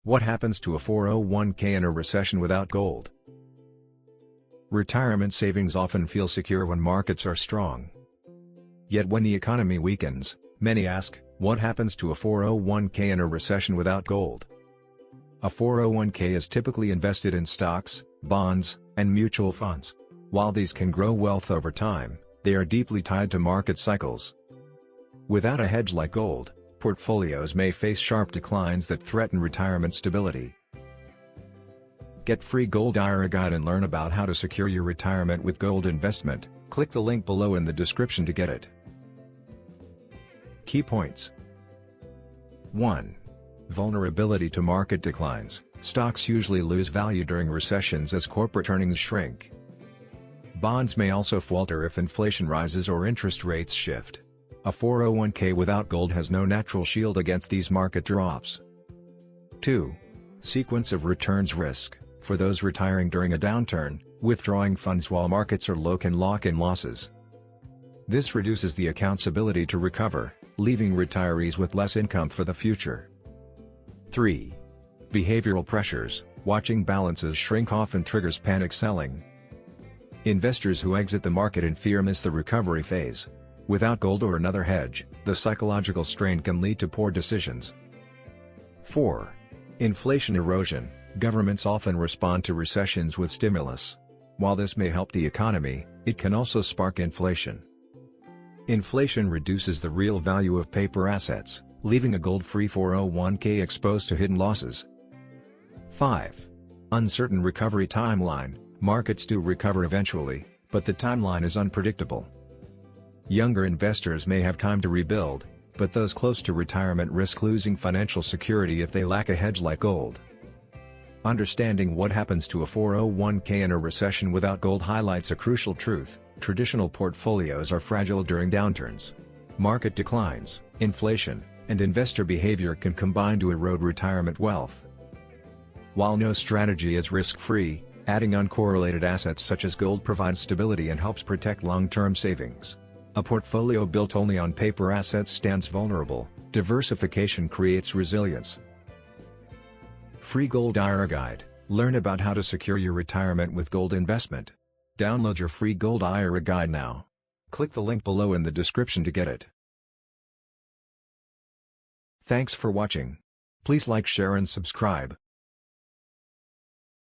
What happens to a 401k in a recession without gold? Retirement savings often feel secure when markets are strong. Yet when the economy weakens, many ask, what happens to a 401k in a recession without gold? A 401k is typically invested in stocks, bonds, and mutual funds. While these can grow wealth over time, they are deeply tied to market cycles. Without a hedge like gold, portfolios may face sharp declines that threaten retirement stability. Get free Gold IRA guide and learn about how to secure your retirement with gold investment. Click the link below in the description to get it. Key points. 1. Vulnerability to market declines. Stocks usually lose value during recessions as corporate earnings shrink. Bonds may also falter if inflation rises or interest rates shift. A 401k without gold has no natural shield against these market drops. 2. Sequence of returns risk. For those retiring during a downturn, withdrawing funds while markets are low can lock in losses. This reduces the account's ability to recover, leaving retirees with less income for the future. 3. Behavioral pressures. Watching balances shrink often triggers panic selling. Investors who exit the market in fear miss the recovery phase. Without gold or another hedge, the psychological strain can lead to poor decisions. 4. Inflation erosion. Governments often respond to recessions with stimulus. While this may help the economy, it can also spark inflation. Inflation reduces the real value of paper assets, leaving a gold-free 401k exposed to hidden losses. 5. Uncertain recovery timeline. Markets do recover eventually, but the timeline is unpredictable. Younger investors may have time to rebuild, but those close to retirement risk losing financial security if they lack a hedge like gold. Understanding what happens to a 401k in a recession without gold highlights a crucial truth: traditional portfolios are fragile during downturns. Market declines, inflation, and investor behavior can combine to erode retirement wealth. While no strategy is risk-free, adding uncorrelated assets such as gold provides stability and helps protect long-term savings. A portfolio built only on paper assets stands vulnerable. Diversification creates resilience. Free Gold IRA Guide. Learn about how to secure your retirement with gold investment. Download your free Gold IRA Guide now. Click the link below in the description to get it. Thanks for watching. Please like, share and subscribe.